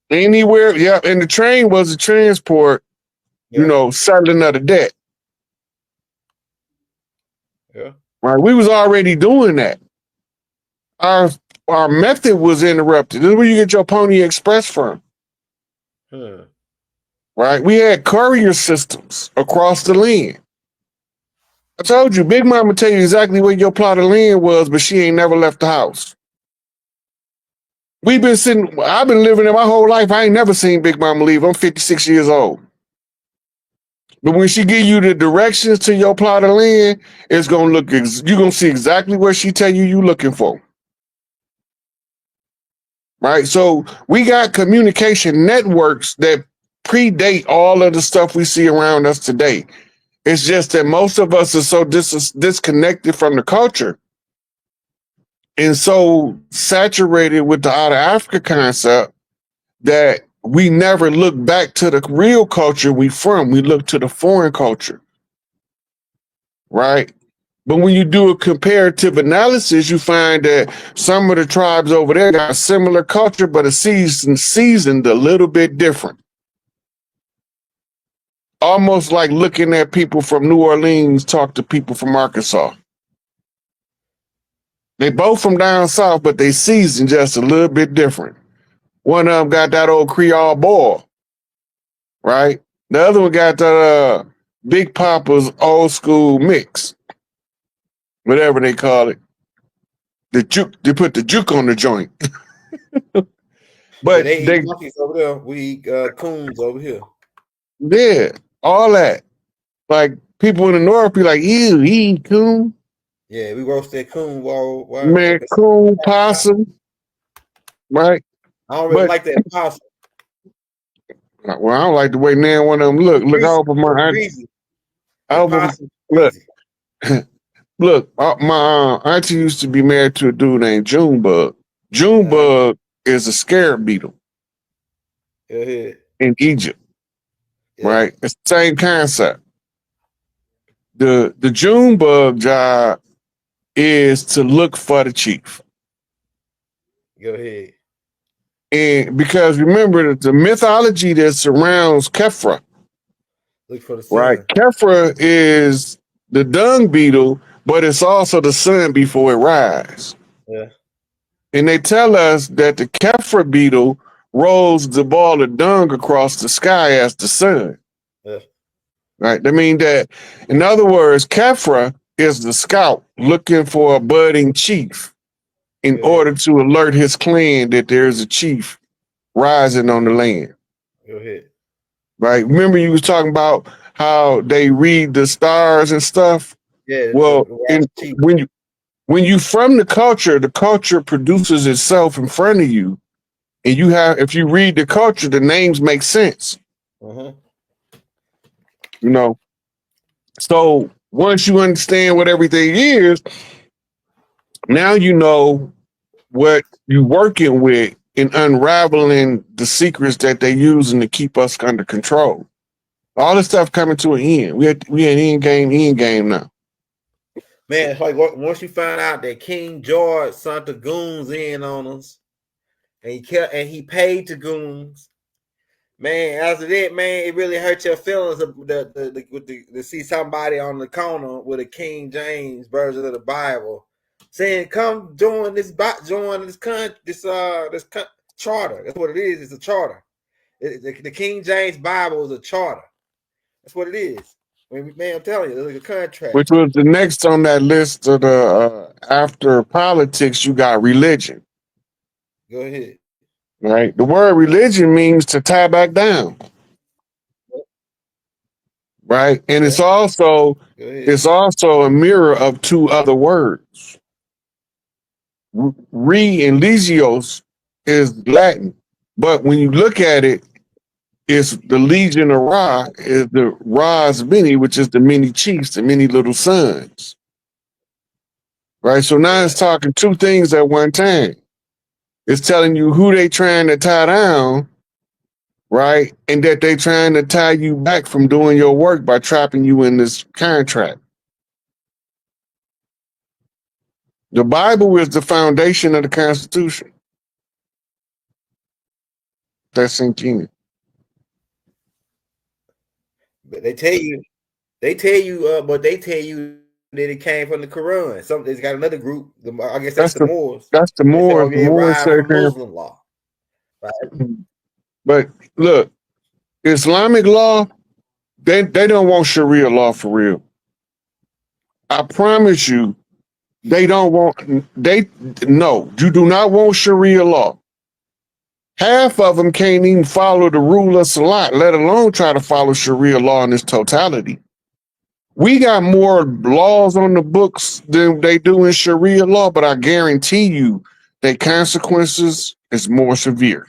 Anywhere, yeah. And the train was a transport, Yeah. settling of the debt. Yeah. Right. We was already doing that. Our our method was interrupted. This is where you get your Pony Express from. Hmm. Right. We had courier systems across the land. I told you, Big Mama tell you exactly where your plot of land was, but she ain't never left the house. I've been living there my whole life. I ain't never seen Big Mama leave. I'm 56 years old. But when she give you the directions to your plot of land, it's gonna you're gonna see exactly where she tell you looking for. Right? So we got communication networks that predate all of the stuff we see around us today. It's just that most of us are so disconnected from the culture and so saturated with the out of Africa concept that we never look back to the real culture we from. We look to the foreign culture, right? But when you do a comparative analysis, you find that some of the tribes over there got a similar culture, but it's seasoned a little bit different. Almost like looking at people from New Orleans talk to people from Arkansas. They both from down south, but they seasoned just a little bit different. One of them got that old Creole boil, right? The other one got that Big Papa's old school mix, whatever they call it. The juke, they put the juke on the joint. Yeah, But they eat monkeys over there. We eat coons over here. yeah, all that. Like people in the north be like, ew, he eat coon. Yeah, we roast that coon Man, coon, possum, right? I don't really But like that possum. well, I don't like the way now one of them look. Look, I Greasy. open my aunt. Greasy. I That open possum look, greasy. look. My auntie used to be married to a dude named Junebug. Junebug is a scarab beetle Go ahead. in Egypt, Yeah. right? It's the same concept. The Junebug job is to look for the chief. Go ahead. And because remember that the mythology that surrounds Kefra, Look for the right? sun. Kefra is the dung beetle, but it's also the sun before it rises. Yeah. And they tell us that the Kefra beetle rolls the ball of dung across the sky as the sun. Yeah. Right? That means that, in other words, Kefra is the scout looking for a budding chief in order to alert his clan that there's a chief rising on the land. Go ahead. Right? Remember you was talking about how they read the stars and stuff? Yeah. Well, when you from the culture produces itself in front of you, and if you read the culture, the names make sense. Uh-huh. So once you understand what everything is, now you know what you're working with in unraveling the secrets that they're using to keep us under control. All this stuff coming to an end. We at end game now. Man, it's like once you find out that King George sent the goons in on us, and he paid the goons. Man, after that, man, it really hurt your feelings to see somebody on the corner with a King James version of the Bible saying, "Come join this charter." That's what it is. It's a charter. The King James Bible is a charter. That's what it is. Man, I'm telling you, it's like a contract. Which was the next on that list of the after politics, you got religion. Go ahead. Right? The word religion means to tie back down. Right? And it's also a mirror of two other words. Re and legios is Latin, but when you look at it, it's the Legion of Ra is the Ra's many, which is the many chiefs, the many little sons. Right? So now it's talking two things at one time. It's telling you who they trying to tie down, right? And that they trying to tie you back from doing your work by trapping you in this contract. The Bible is the foundation of the Constitution. that sink in. But they tell you, but they tell you that it came from the Quran. It's got another group. I guess that's the Moors. That's the They say, Moors. oh The yeah, Moors ride say from Muslim law. Right? but look, Islamic law, they don't want Sharia law for real. I promise you, they don't want no, you do not want Sharia law. Half of them can't even follow the rule of Salat, let alone try to follow Sharia law in its totality. We got more laws on the books than they do in Sharia law, but I guarantee you their consequences is more severe.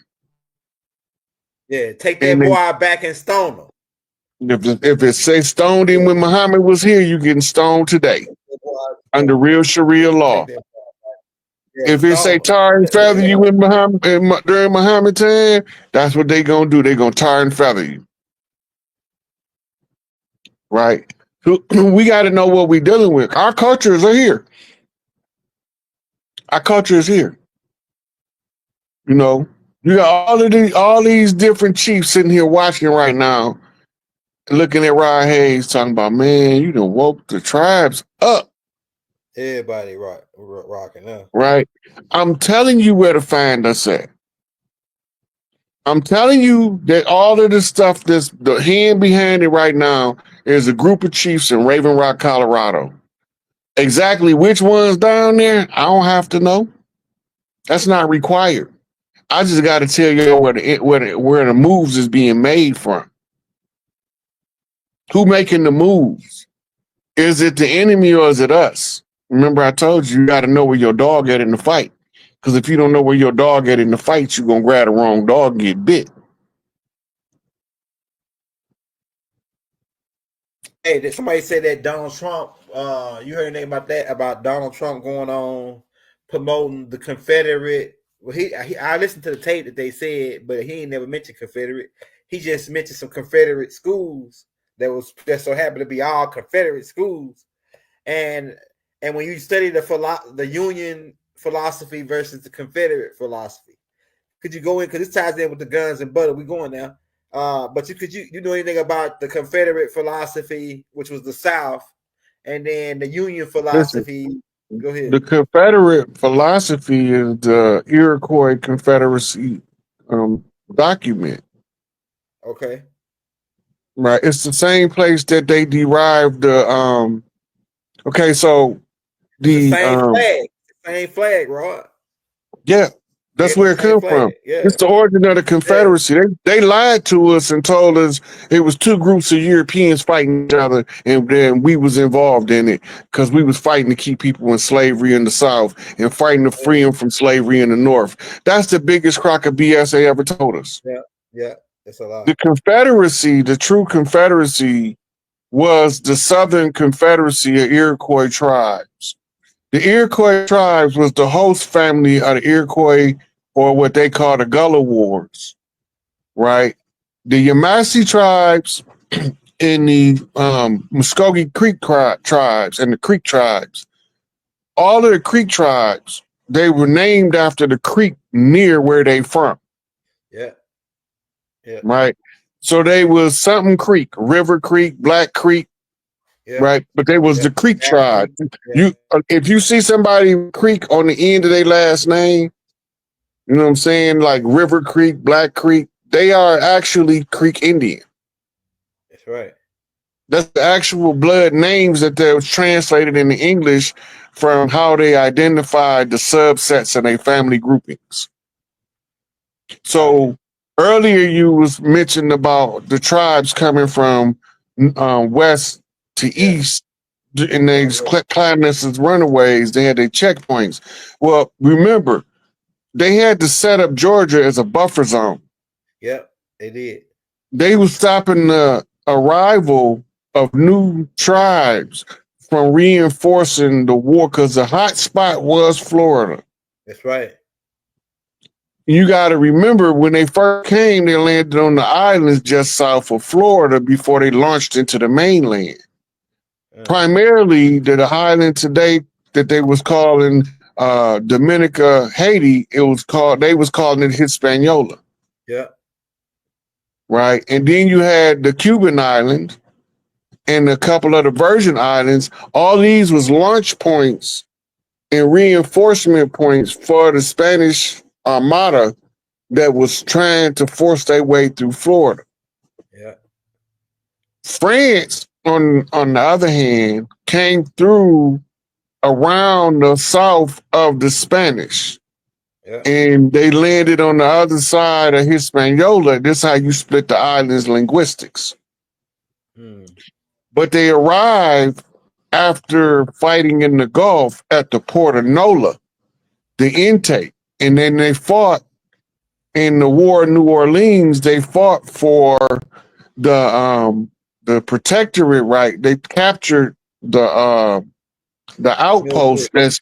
Yeah, take that And boy back and stone him. if it says stoned him when Muhammad was here, you getting stoned today under real Sharia law. If it say tar and feather you in Muhammad during Muhammad time, that's what they gonna do. They gonna tar and feather you, right? We got to know what we dealing with. Our cultures are here. Our culture is here. You know, you got all these different chiefs sitting here watching right now, looking at Rod Hayes talking about, man, you done woke the tribes up. Everybody rocking up. Right? I'm telling you where to find us at. I'm telling you that all of this stuff, the hand behind it right now is a group of chiefs in Raven Rock, Colorado. Exactly which ones down there, I don't have to know. That's not required. I just got to tell you where the moves is being made from. Who making the moves? Is it the enemy or is it us? Remember, I told you got to know where your dog at in the fight. Because if you don't know where your dog at in the fight, you're going to grab the wrong dog and get bit. Hey, somebody said that Donald Trump, you heard anything about that, about Donald Trump going on promoting the Confederate? Well, I listened to the tape that they said, but he ain't never mentioned Confederate. He just mentioned some Confederate schools that so happened to be all Confederate schools. And when you study the Union philosophy versus the Confederate philosophy, could you go in, because this ties in with the guns and butter? We going now. But you know anything about the Confederate philosophy, which was the South, and then the Union philosophy? Listen, Go ahead. the Confederate philosophy is the Iroquois Confederacy document. Okay. Right. It's the same place that they derived the okay, so the same flag, Rod. Yeah, that's where it comes from. Yeah. It's the origin of the Confederacy. They lied to us and told us it was two groups of Europeans fighting each other, and then we was involved in it because we was fighting to keep people in slavery in the South and fighting to free them from slavery in the North. That's the biggest crock of BS they ever told us. Yeah, it's a lot. The Confederacy, the true Confederacy, was the Southern Confederacy of Iroquois tribes. The Iroquois tribes was the host family of the Iroquois, or what they call the Gullah Wars, right? The Yamasee tribes and the Muskogee Creek tribes and the Creek tribes, all of the Creek tribes, they were named after the creek near where they from. Yeah. Right? So they was something Creek, River Creek, Black Creek, right? But they was the Creek tribe. If you see somebody Creek on the end of their last name, you know what I'm saying? Like River Creek, Black Creek, they are actually Creek Indian. That's right. That's the actual blood names that was translated into English from how they identified the subsets of their family groupings. So earlier you was mentioned about the tribes coming from west to east, and they climbing as runaways. They had their checkpoints. Well, remember, they had to set up Georgia as a buffer zone. Yep, they did. They were stopping the arrival of new tribes from reinforcing the war because the hot spot was Florida. That's right. You got to remember when they first came, they landed on the islands just south of Florida before they launched into the mainland. Primarily, the island today that they was calling Dominica, Haiti, they was calling it Hispaniola. Yeah. right? And then you had the Cuban island and a couple of the Virgin Islands. All these was launch points and reinforcement points for the Spanish Armada that was trying to force their way through Florida. Yeah. France, on the other hand, came through around the south of the Spanish. Yeah. And they landed on the other side of Hispaniola. This is how you split the island's linguistics. But they arrived after fighting in the Gulf at the port of Nola, the intake. And then they fought in the War of New Orleans. They fought for the protectorate, right? They captured the outpost that's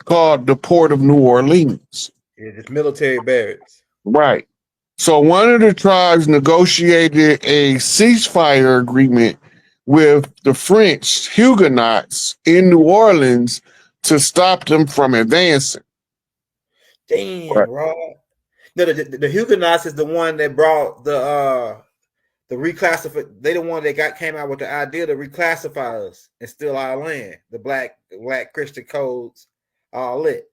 called the Port of New Orleans. Yeah, it's military barracks. Right. So one of the tribes negotiated a ceasefire agreement with the French Huguenots in New Orleans to stop them from advancing. Damn, right. Rod. No, the Huguenots is the one that brought the reclassify. They the one that came out with the idea to reclassify us and steal our land. The black Christian codes, all lit.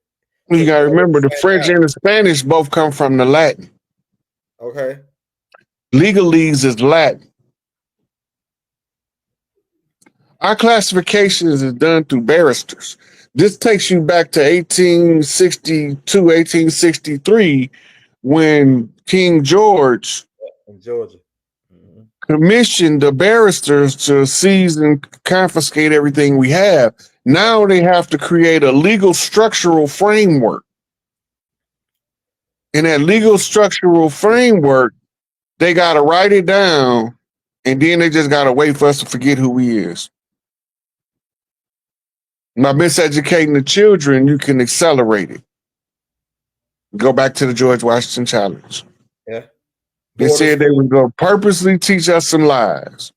You gotta remember, the French and the Spanish both come from the Latin. Okay. Legalese is Latin. Our classifications is done through barristers. This takes you back to 1862, 1863, when King George in Georgia commissioned the barristers to seize and confiscate everything we have. Now they have to create a legal structural framework. In that legal structural framework, they got to write it down, and then they just got to wait for us to forget who he is. By miseducating the children, you can accelerate it. Go back to the George Washington Challenge. Yeah. They said they were going to purposely teach us some lies.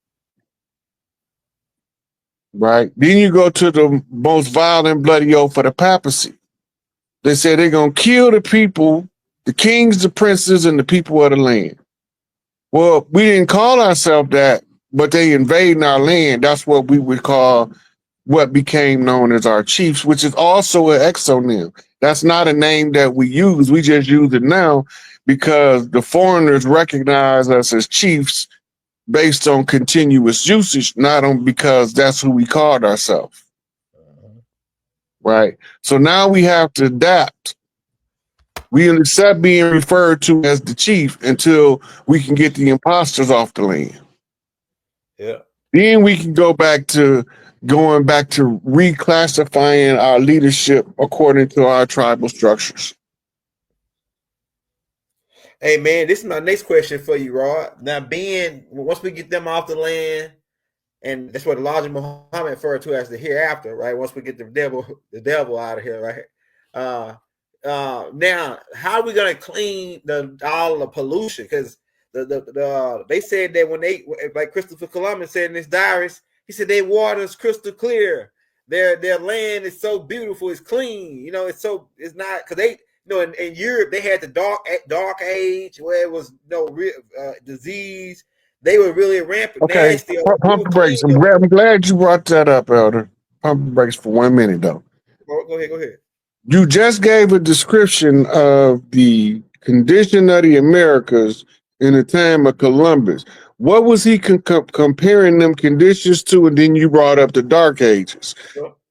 Right? Then you go to the most violent, bloody oath of the papacy. They said they're going to kill the people, the kings, the princes, and the people of the land. Well, we didn't call ourselves that, but they invading our land. That's what we would call what became known as our chiefs, which is also an exonym. That's not a name that we use. We just use it now because the foreigners recognize us as chiefs based on continuous usage, not on because that's who we called ourselves. Right? So now we have to adapt. We accept being referred to as the chief until we can get the imposters off the land. Yeah. Then we can going back to reclassifying our leadership according to our tribal structures. Hey man, this is my next question for you, Rod. Now, once we get them off the land, and that's what Elijah Muhammad referred to as the hereafter, right? Once we get the devil out of here, right? Now, how are we gonna clean all the pollution? Because they said that when like Christopher Columbus said in his diaries, he said their water is crystal clear. Their land is so beautiful, it's clean. You know, it's not because they. You know, in Europe, they had the dark age where it was no disease. They were really rampant. Okay, pump the brakes. I'm glad you brought that up, Elder. Pump the brakes for 1 minute, though. Go ahead. You just gave a description of the condition of the Americas in the time of Columbus. What was he comparing them conditions to? And then you brought up the Dark Ages.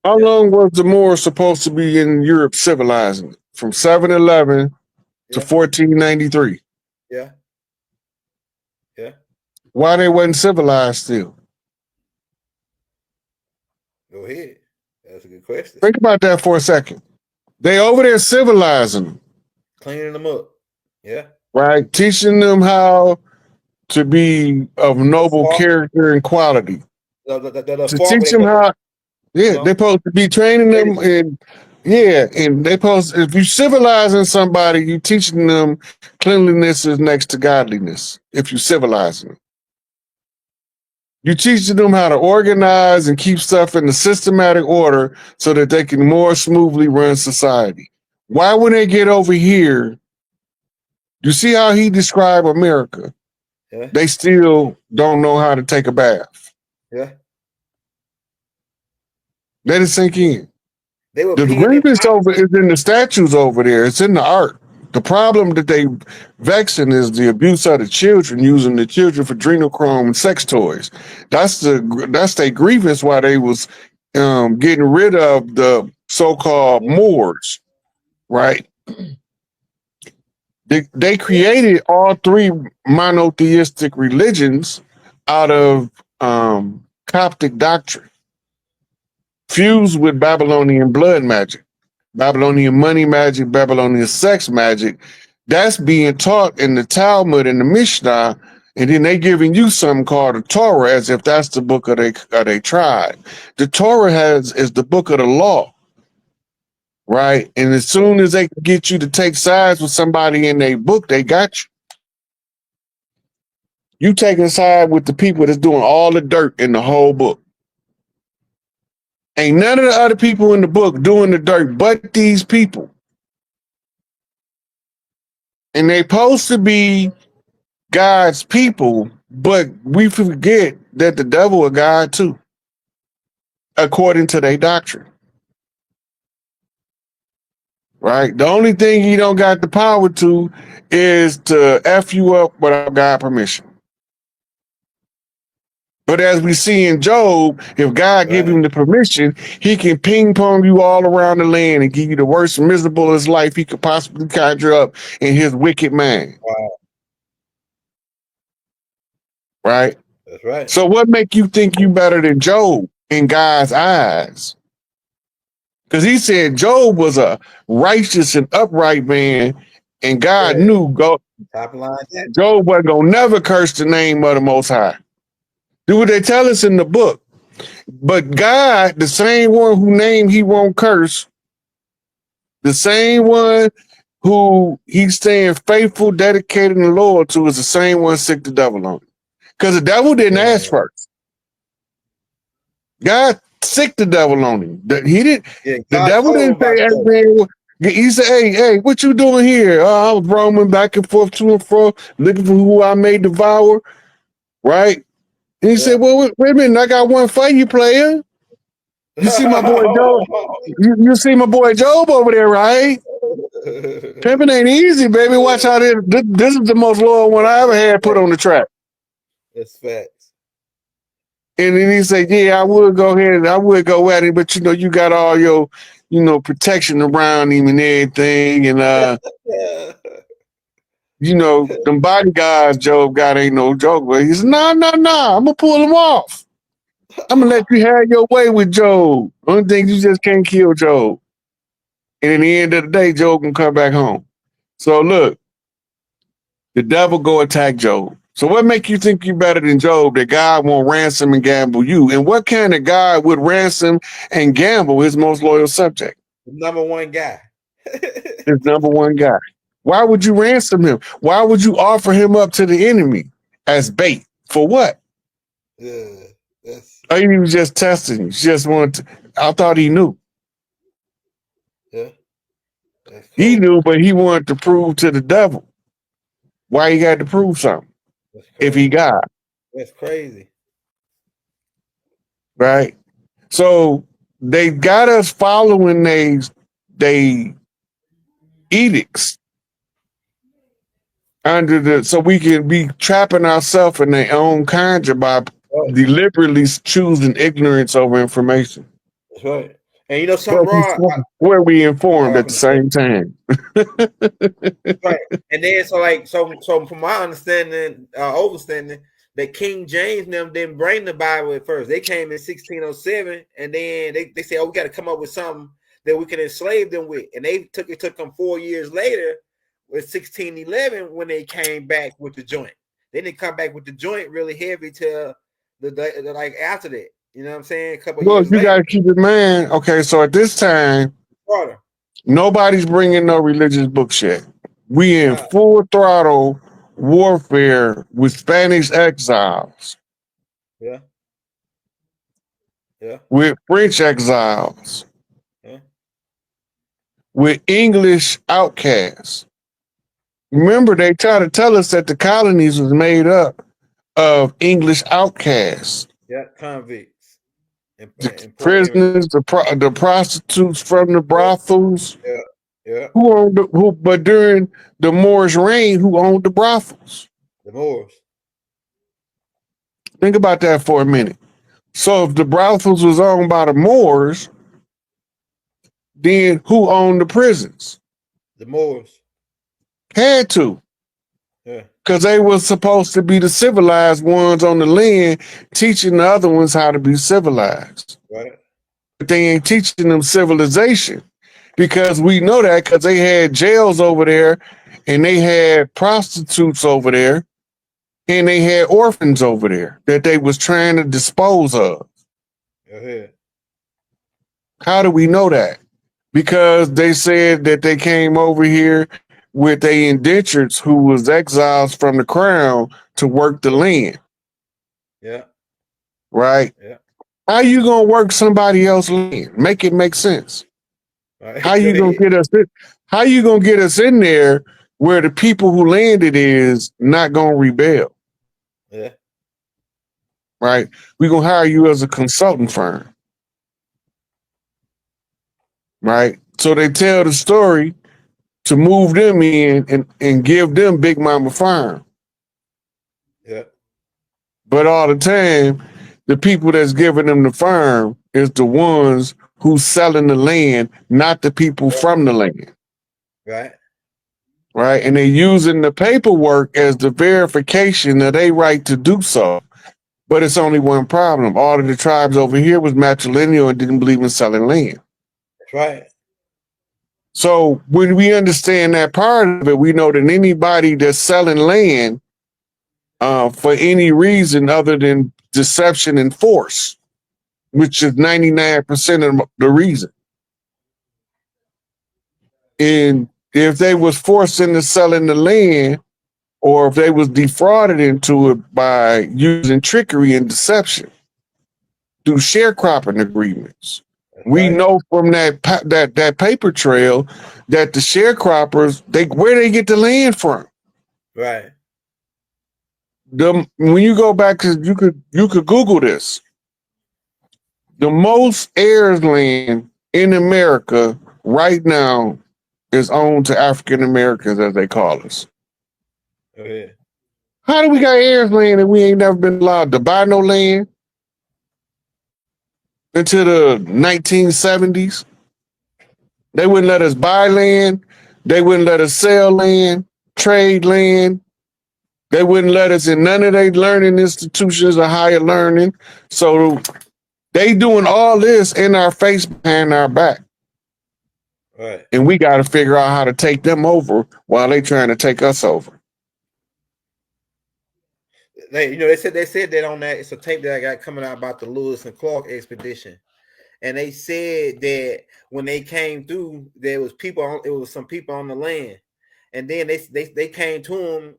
How long was the Moors supposed to be in Europe civilizing? From 711 to 1493. Yeah. Why they wasn't civilized still? Go ahead. That's a good question. Think about that for a second. They over there civilizing them. Cleaning them up. Yeah. Right? Teaching them how to be of noble character and quality. To teach them how, they're supposed to be training them and and they post. If you civilizing somebody, you teaching them cleanliness is next to godliness. If you civilizing them, you teaching them how to organize and keep stuff in a systematic order so that they can more smoothly run society. Why, when they get over here, you see how he described America? Yeah. they still don't know how to take a bath. Yeah. Let it sink in. They were The peeing in grievance pots. over is in the statues over there. It's in the art. The problem that they vexing is the abuse of the children, using the children for adrenochrome and sex toys. That's their grievance why they was getting rid of the so-called Moors, right? They created all three monotheistic religions out of Coptic doctrine, fused with Babylonian blood magic, Babylonian money magic, Babylonian sex magic. That's being taught in the Talmud and the Mishnah, and then they giving you something called the Torah as if that's the book of their tribe. The Torah is the book of the law, right? And as soon as they can get you to take sides with somebody in their book, they got you. You taking a side with the people that's doing all the dirt in the whole book. Ain't none of the other people in the book doing the dirt but these people. And they supposed to be God's people, but we forget that the devil is God too, according to their doctrine. Right? The only thing he don't got the power to is to F you up without God permission. But as we see in Job, if God give him the permission, he can ping pong you all around the land and give you the worst miserable life he could possibly conjure up in his wicked mind. Wow. Right? That's right. So what make you think you better than Job in God's eyes? Because he said Job was a righteous and upright man, and God knew Top line. Job wasn't gonna never curse the name of the Most High. Do what they tell us in the book. But God, the same one who named he won't curse, the same one who he's staying faithful, dedicated, and loyal to, is the same one sick the devil on. Because the devil didn't ask first. God sick the devil on him. He didn't. Yeah, the devil didn't say, "Hey man." He said, "Hey, what you doing here?" I was roaming back and forth to and fro, looking for who I may devour. Right? And he said, "Well, wait a minute. I got one for you, player. You see my boy Job? You see my boy Job over there, right? Pimping ain't easy, baby. Watch how this is the most loyal one I ever had put on the track." That's facts. And then he said, "Yeah, I would go ahead and I would go at it, but you got all your, protection around him and everything. And them bodyguards Job got ain't no joke." But he said, "No, I'm gonna pull him off. I'm gonna let you have your way with Job. Only thing you just can't kill Job. And in the end of the day, Job can come back home." So look, the devil go attack Job. So what make you think you better than Job that God won't ransom and gamble you? And what kind of God would ransom and gamble his most loyal subject? Number one guy. His number one guy. Why would you ransom him? Why would you offer him up to the enemy as bait? For what? Or he was just testing you. Just wanted to, I thought he knew. Yeah. He knew, but he wanted to prove to the devil. Why he got to prove something if he God? That's crazy. Right? So they got us following they edicts so we can be trapping ourselves in their own conjure by deliberately choosing ignorance over information. That's right. And something where we informed at the same time. Right. And then so from my understanding, overstanding, that King James and them didn't bring the Bible at first. They came in 1607, and then they said, "Oh, we got to come up with something that we can enslave them with." And it took them 4 years later with 1611 when they came back with the joint. They didn't come back with the joint really heavy till the like after that. You know what I'm saying? A couple years You later. got to keep in mind. Okay, so at this time, nobody's bringing no religious books yet. We in full throttle warfare with Spanish exiles. Yeah. Yeah. With French exiles. Yeah. With English outcasts. Remember, they try to tell us that the colonies was made up of English outcasts, Yeah, convicts the and poor immigrants. prisoners, the prostitutes from the Yeah, brothels. yeah, yeah. Who owned the, who? But during the Moorish reign, who owned the brothels? The Moors. Think about that for a minute. So if the brothels was owned by the Moors, then who owned the prisons? The Moors. Had to, Yeah, because they were supposed to be the civilized ones on the land, teaching the other ones how to be civilized. right. But they ain't teaching them civilization, because we know that because they had jails over there, and they had prostitutes over there, and they had orphans over there that they was trying to dispose of. Yeah, How do we know that? Because they said that they came over here with their indentures who was exiles from the crown to work the land, yeah, right? yeah. How you gonna work somebody else's land? Make it make sense. All How right, go you gonna ahead. get us in, how you gonna get us in there where the people who landed is not gonna rebel, Yeah, right? We gonna hire you as a consultant firm, right? So they tell the story to move them in and give them Big Mama Farm. yeah. But all the time, the people that's giving them the farm is the ones who's selling the land, not the people from the land, Right. right? And they're using the paperwork as the verification of their right to do so. But it's only one problem. All of the tribes over here was matrilineal and didn't believe in selling land. That's right. So when we understand that part of it, we know that anybody that's selling land for any reason other than deception and force, which is 99% of the reason. And if they was forced into selling the land, or if they was defrauded into it by using trickery and deception through sharecropping agreements, That's we right. know from that paper trail that the sharecroppers, where they get the land from. Right. When you go back, cause you could Google this. The most heirs land in America right now is owned to African Americans, as they call us. Go ahead. How do we got heirs land and we ain't never been allowed to buy no land until the 1970s? They wouldn't let us buy land. They wouldn't let us sell land, trade land. They wouldn't let us in none of their learning institutions or higher learning. So they doing all this in our face, behind our back. Right. And we got to figure out how to take them over while they trying to take us over. They said that on that. It's a tape that I got coming out about the Lewis and Clark expedition, and they said that when they came through, there was some people on the land, and then they came to them,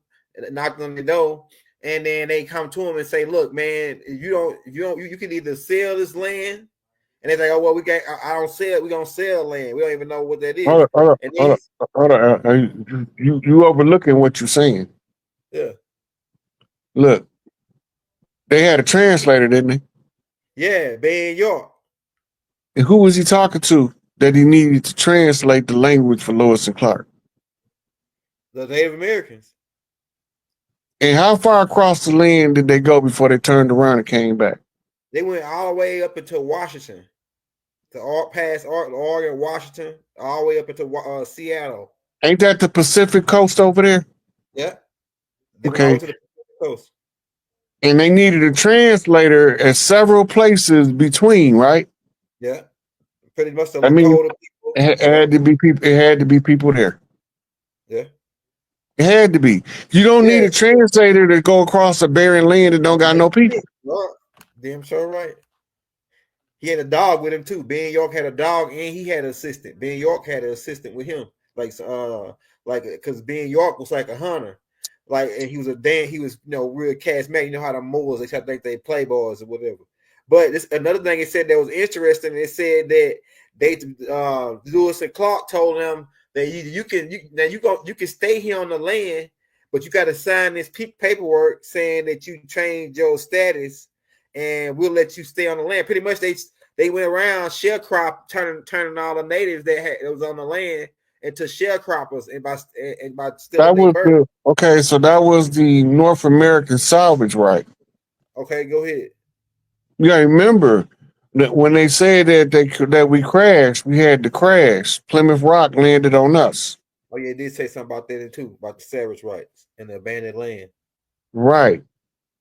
knocked on the door, and then they come to him and say, "Look, man, you can either sell this land." And they're like, "Oh well, I don't sell. We gonna sell land. We don't even know what that is." And then Hold on. You overlooking what you're saying. yeah, Look, they had a translator, didn't they? yeah, Ben York, And who was he talking to that he needed to translate the language for Lewis and Clark? the Native Americans. And how far across the land did they go before they turned around and came back? They went all the way up into Washington, past Oregon, Washington, all the way up into Seattle. Ain't that the Pacific coast over there? Yeah, they went Okay. over to the coast. And they needed a translator at several places between, right? Yeah, pretty much the I mean, Lakota people. it had to be people. It had to be people there. Yeah, It had to be. You don't need a translator to go across a barren land that don't got no people. Damn sure right. He had a dog with him too. Ben York had a dog and he had an assistant. Ben York had an assistant with him, like because Ben York was like a hunter, and he was real charismatic. You know how the Moors, they think they playboys or whatever. But this another thing it said that was interesting. It said that Lewis and Clark told them that you can stay here on the land, but you got to sign this paperwork saying that you changed your status, and we'll let you stay on the land. Pretty much, they went around sharecrop, turning all the natives that was on the land into sharecroppers, and by stealing That their was birth. the okay. So that was the North American salvage right. Okay, go ahead. You gotta remember that when they said that we crashed, we had to crash. Plymouth Rock landed on us. Oh yeah, it did say something about that too, about the savage rights and the abandoned land. Right.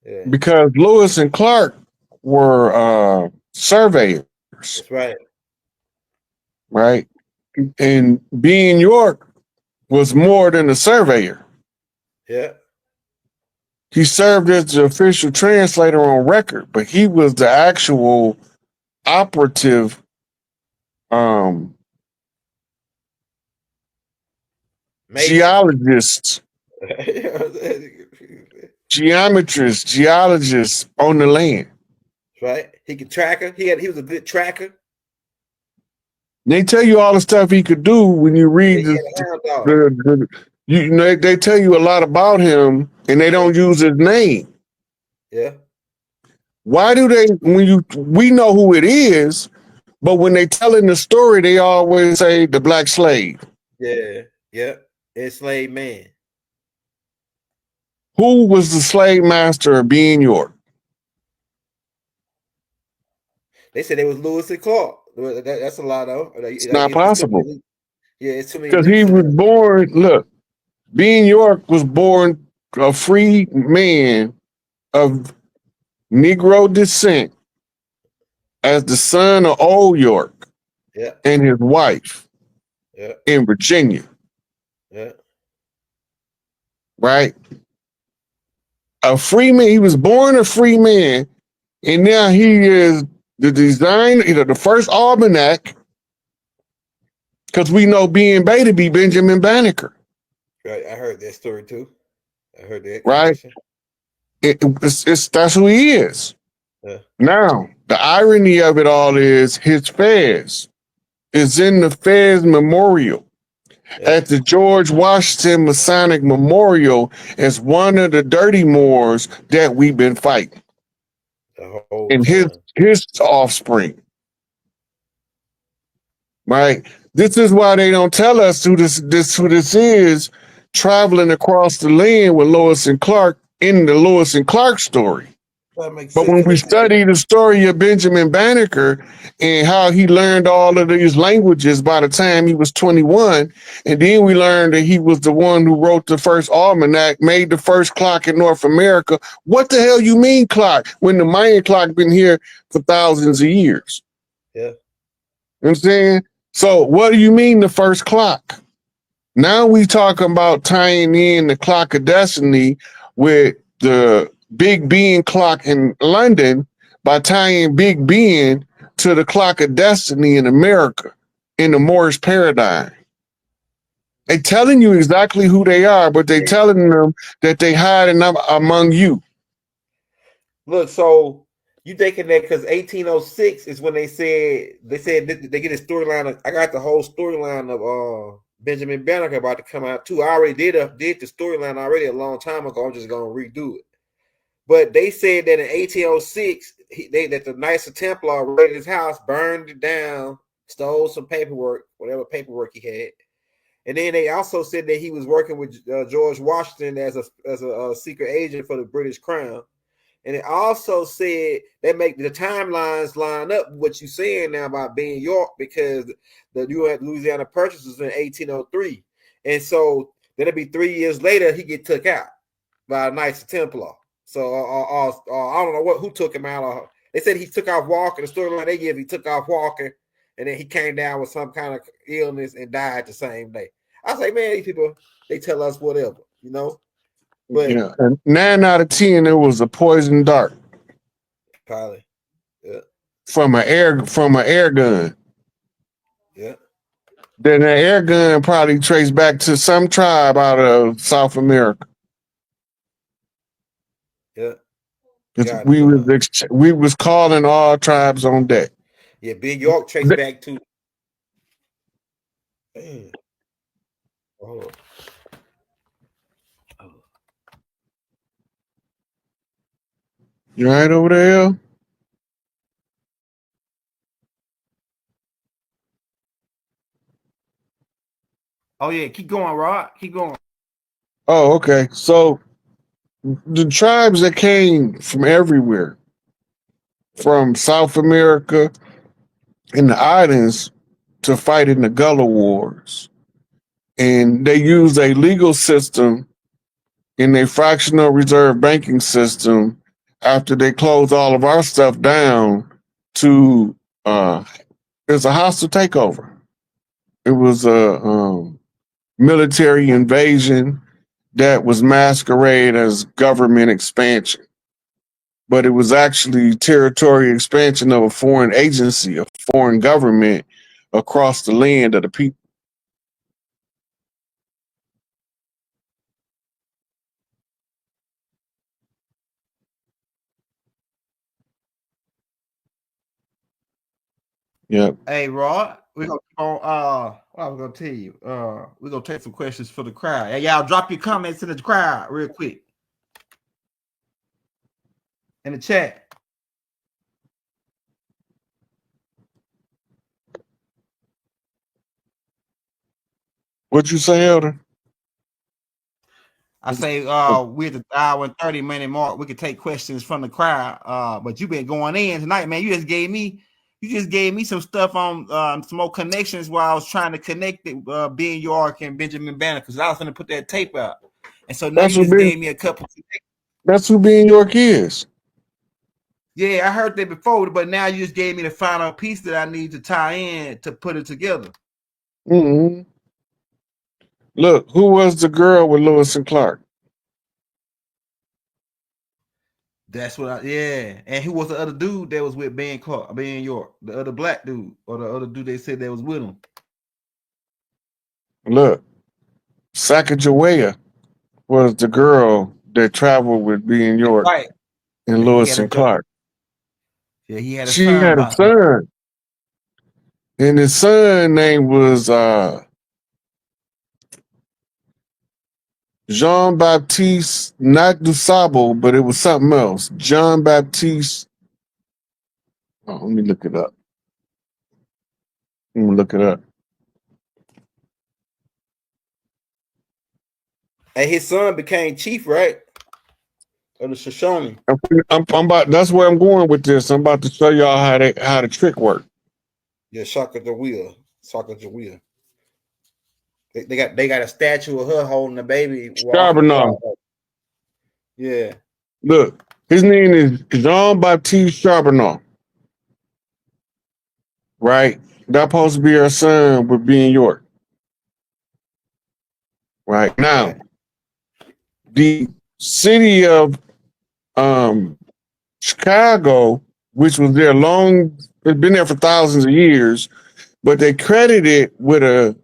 Yeah, Because Lewis and Clark were surveyors, that's right. right? And being York was more than a surveyor. Yeah, He served as the official translator on record, but he was the actual operative um Mason. geologist, geometrist, geologist on the land. Right. He could tracker. He was a good tracker. They tell you all the stuff he could do when you Yeah, read he had a hound dog. you know, they tell you a lot about him and they don't use his name. Yeah. Why do they, we know who it is, but when they telling the story, they always say the black slave. Yeah. Yeah. Enslaved man. Who was the slave master of being York? They said it was Lewis and Clark. That's a lot of. It's not possible. Yeah, it's too many Because leaks he in was there. born, look, being York was born a free man of Negro descent as the son of Old York Yeah. and his wife Yeah. in Virginia, Yeah. right? A free man. He was born a free man, and now he is the designer, the first almanac, because we know being Beta be Benjamin Banneker, Right. I heard that story too. I heard that right? connection. It's that's who he is. Yeah. Now, the irony of it all is his fez is in the Fez Memorial Yeah. at the George Washington Masonic Memorial as one of the dirty Moors that we've been fighting. The whole And time. his offspring. Right? This is why they don't tell us who this is traveling across the land with Lois and Clark in the Lewis and Clark story. That makes But sense. when we study the story of Benjamin Banneker and how he learned all of these languages by the time he was 21, and then we learned that he was the one who wrote the first almanac, made the first clock in North America. What the hell you mean clock when the Mayan clock been here for thousands of years? Yeah. You know what I'm saying? So what do you mean the first clock? Now we talking about tying in the clock of destiny with the Big Ben clock in London by tying Big Ben to the clock of destiny in America in the Moorish paradigm. They telling you exactly who they are, but they telling them that they hiding up among you. Look, so you thinking that because 1806 is when they said they get a storyline. I got the whole storyline of Benjamin Banneker about to come out too. I already did the storyline already a long time ago. I'm just gonna redo it. But they said that in 1806, that the Knights of Templar raided his house, burned it down, stole some paperwork, whatever paperwork he had, and then they also said that he was working with George Washington as a secret agent for the British Crown. And it also said that make the timelines line up with what you're saying now about being York, because the Louisiana Purchase was in 1803. And so then it'd be 3 years later, he get took out by a Knights of Templar. So I don't know who took him out. They said he took off walking. The storyline they give, he took off walking, and then he came down with some kind of illness and died the same day. I was like, man, these people, they tell us whatever, you know. But Yeah, and 9 out of 10, it was a poison dart probably, yeah, from an air gun. yeah. Then the air gun probably traced back to some tribe out of South America. Yeah. We was calling all tribes on deck. Yeah, Big York traced back to. Oh. You right over there? Oh yeah, keep going, Rod. Keep going. Oh, okay. So the tribes that came from everywhere, from South America and the islands to fight in the Gullah Wars. And they used a legal system in a fractional reserve banking system after they closed all of our stuff down to it's a hostile takeover. It was a military invasion that was masqueraded as government expansion. But it was actually territory expansion of a foreign agency, a foreign government across the land of the people. Yep. Hey, Rod, we're gonna keep on. What I was gonna tell you. We're gonna take some questions for the crowd. Hey, y'all, drop your comments in the crowd real quick in the chat. What'd you say, Elder? I say we're at the hour and 30-minute mark. We can take questions from the crowd. But you've been going in tonight, man. You just gave me some stuff on some more connections while I was trying to connect it, Ben York and Benjamin Banner, because I was gonna put that tape out. And so now That's you what just Ben, gave me a couple. that's who Ben York is. Yeah, I heard that before, but now you just gave me the final piece that I need to tie in to put it together. Mm-hmm. Look, who was the girl with Lewis and Clark? That's what yeah. And who was the other dude that was with Ben York? The other black dude, or the other dude they said that was with him. Look, Sacagawea was the girl that traveled with Ben York Right. and And he Lewis had a and Clark. yeah, he had a She son had a by her. son, and his son name was Jean Baptiste, not Dusable, but it was something else. John Baptiste. Oh, let me look it up. Let me look it up. And his son became chief, right? Of the Shoshone. I'm about. That's where I'm going with this. I'm about to show y'all how the trick works. Yeah, Shaka the Wheel. Shaka the Wheel. They got a statue of her holding the baby walking. Charbonneau. Yeah. Look, his name is Jean Baptiste Charbonneau. Right? That's supposed to be her son with Ben York. Right now, Right. the city of Chicago, which was there it's been there for thousands of years, but they credit it with a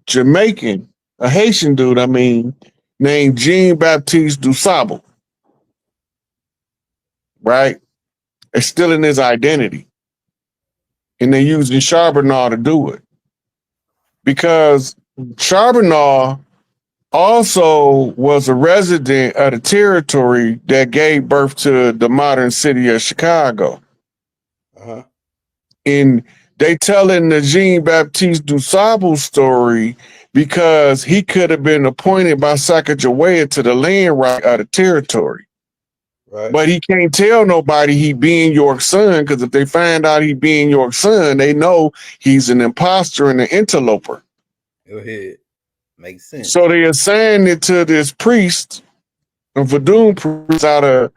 Jamaican, a Haitian dude, named Jean Baptiste Dusable. Right? It's still in his identity. And they're using Charbonneau to do it. Because Charbonneau also was a resident of the territory that gave birth to the modern city of Chicago. Uh-huh. And they telling the Jean Baptiste Dusable story because he could have been appointed by Sacagawea to the land right of the territory. Right. But he can't tell nobody he being York's son, because if they find out he being York's son, they know he's an imposter and an interloper. Go ahead. Makes sense. So they assigned it to this priest, a voodoo priest out of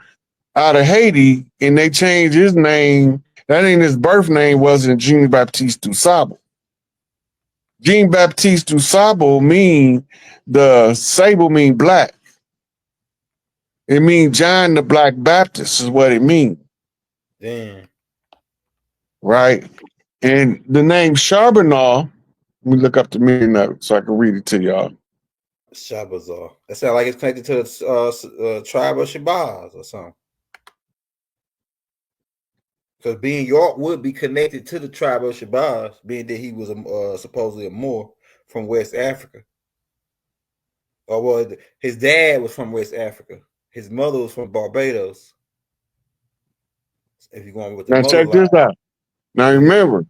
Haiti, and they changed his name. That ain't his birth name, wasn't Jean Baptiste Dusable. Jean Baptiste Dusable the sable mean black. It means John the Black Baptist is what it means. Damn. Right? And the name Charbonneau, let me look up the meaning of it so I can read it to y'all. Shabazar. That sounds like it's connected to the tribe of Shabazz or something. Because being York would be connected to the tribe of Shabazz, being that he was supposedly a Moor from West Africa. Or well, his dad was from West Africa. His mother was from Barbados. If you're going with the Now mother check line, this out. Now yeah. remember,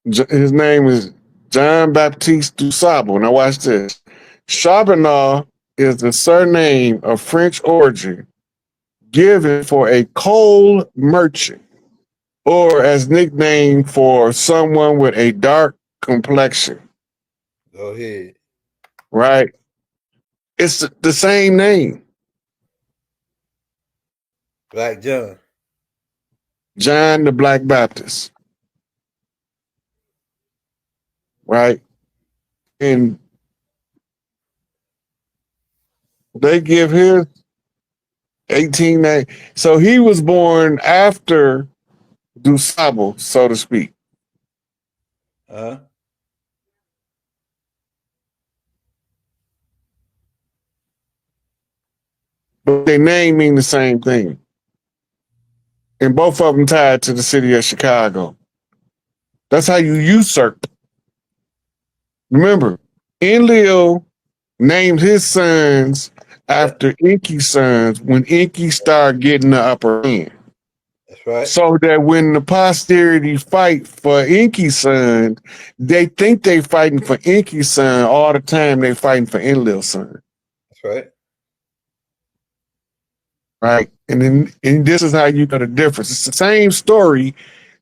his name is John Baptiste du Sable. Now watch this. Charbonneau is the surname of French origin given for a coal merchant, or as nickname for someone with a dark complexion. Go ahead. Right? It's the same name. Black John. John the Black Baptist. Right? And they give his 18 so he was born after Du Sable, so to speak. Uh-huh. But their name mean the same thing. And both of them tied to the city of Chicago. That's how you usurp. Remember, Enlil named his sons Yeah, after Enki's sons when Enki started getting the upper hand. that's right. So that when the posterity fight for Enki's son, they think they fighting for Enki's son all the time. They fighting for Enlil's son. That's right. Right. And this is how you know the difference. It's the same story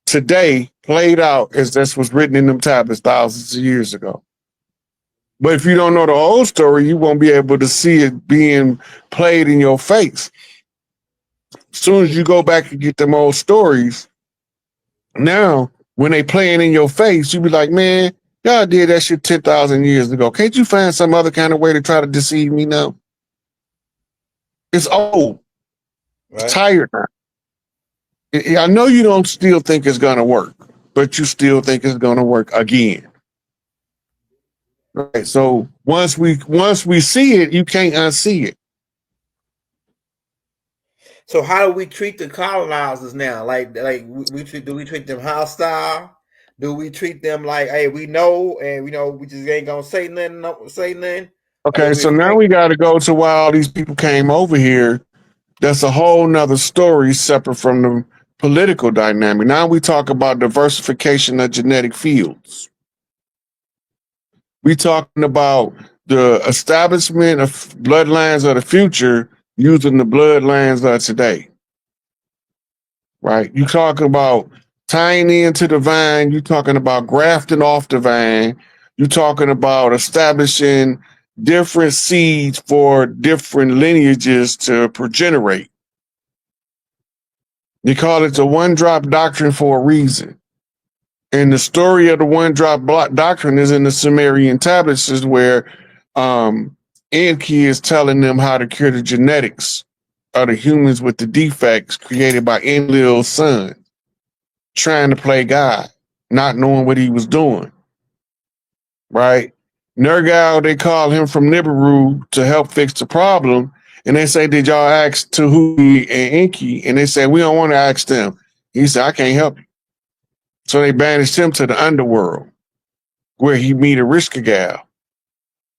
today played out as this was written in them tablets thousands of years ago. But if you don't know the old story, you won't be able to see it being played in your face. As soon as you go back and get them old stories, now when they playing in your face, you be like, man, y'all did that shit 10,000 years ago. Can't you find some other kind of way to try to deceive me now? It's old. It's Right. tired now. I know you don't still think it's gonna work, but you still think it's gonna work again. Right. So once we see it, you can't unsee it. So how do we treat the colonizers now? Like do we treat them hostile? Do we treat them like, hey, we know and we know we just ain't gonna say nothing, or do Okay, we so now fight? we got to go to why all these people came over here. That's a whole nother story separate from the political dynamic. Now we talk about diversification of genetic fields. We talking about the establishment of bloodlines of the future using the bloodlines of today. Right? You talking about tying into the vine. You talking about grafting off the vine. You talking about establishing different seeds for different lineages to progenerate. They call it the one drop doctrine for a reason. And the story of the one drop doctrine is in the Sumerian tablets, is where Enki is telling them how to cure the genetics of the humans with the defects created by Enlil's son, trying to play God, not knowing what he was doing. Right? Nergal, they call him from Nibiru to help fix the problem. And they say, did y'all ask Tahuti and Enki? And they said, we don't want to ask them. He said, I can't help you. So they banished him to the underworld where he meet Erishkigal.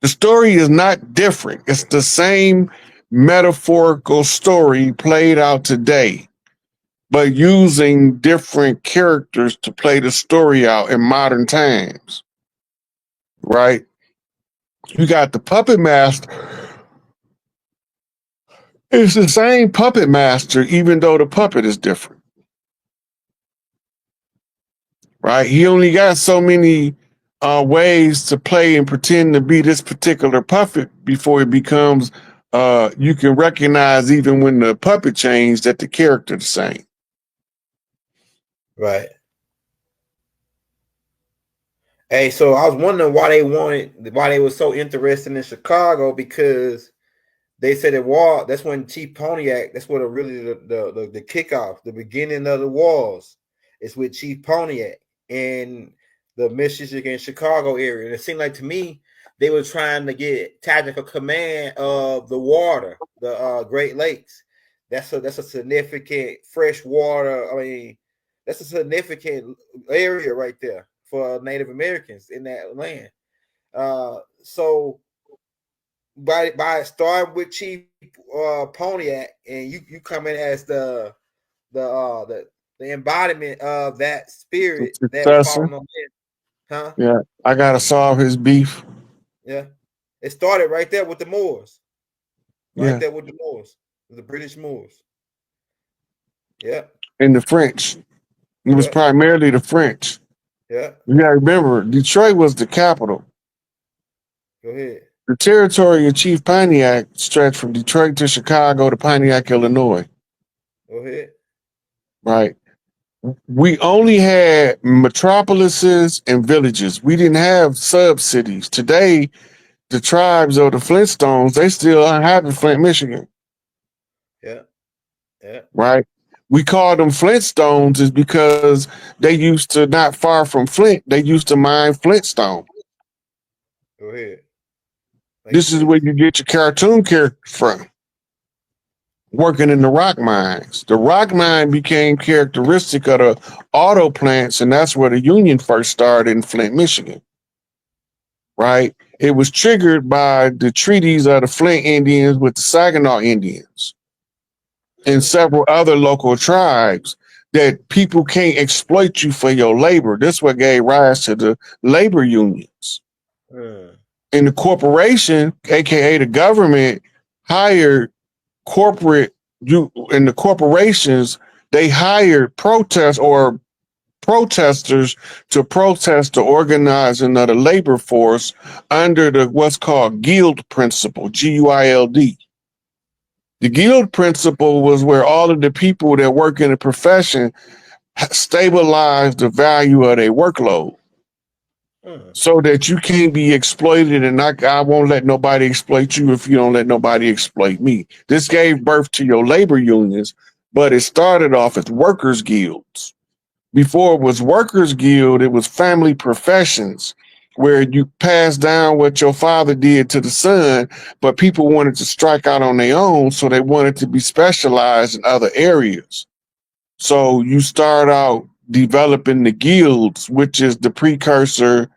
The story is not different. It's the same metaphorical story played out today, but using different characters to play the story out in modern times. Right? You got the puppet master. It's the same puppet master, even though the puppet is different. Right? He only got so many ways to play and pretend to be this particular puppet before it becomes you can recognize even when the puppet changed that the character the same. Right. Hey, so I was wondering why they were so interested in Chicago, because they said the war. That's when Chief Pontiac. That's what really the kickoff, the beginning of the wars. It's with Chief Pontiac in the Michigan Chicago area, and it seemed like to me they were trying to get tactical command of the water, the Great Lakes. That's a significant fresh water. I mean, that's a significant area right there for Native Americans in that land. So by starting with Chief Pontiac, and you come in as the embodiment of that The spirit that was successor. falling on men, huh? Yeah, I gotta solve his beef. Yeah, it started right there with the Moors, right Yeah, there with the Moors, the British Moors. Yeah, and the French. It was yeah, primarily the French. yeah. You gotta remember, Detroit was the capital. Go ahead. The territory of Chief Pontiac stretched from Detroit to Chicago to Pontiac, Illinois. Go ahead. Right. We only had metropolises and villages. We didn't have sub cities. Today, the tribes of the Flintstones, they still inhabit Flint, Michigan. Yeah, yeah. Right. We call them Flintstones is because they used to not far from Flint. They used to mine Flintstone. Go ahead. Makes This is where sense. you get your cartoon characters from. Working in the rock mines. The rock mine became characteristic of the auto plants, and that's where the Union first started in Flint, Michigan. Right? It was triggered by the treaties of the Flint Indians with the Saginaw Indians and several other local tribes that people can't exploit you for your labor. This what gave rise to the labor unions. And the corporation, aka the government, hired corporate you and the corporations, they hired protesters to protest the organizing of the labor force under the what's called guild principle, GUILD. The guild principle was where all of the people that work in the profession stabilize the value of their workload so that you can't be exploited, and I won't let nobody exploit you if you don't let nobody exploit me. This gave birth to your labor unions, but it started off as workers' guilds. Before it was workers' guild, it was family professions where you pass down what your father did to the son, but people wanted to strike out on their own, so they wanted to be specialized in other areas. So you start out developing the guilds, which is the precursor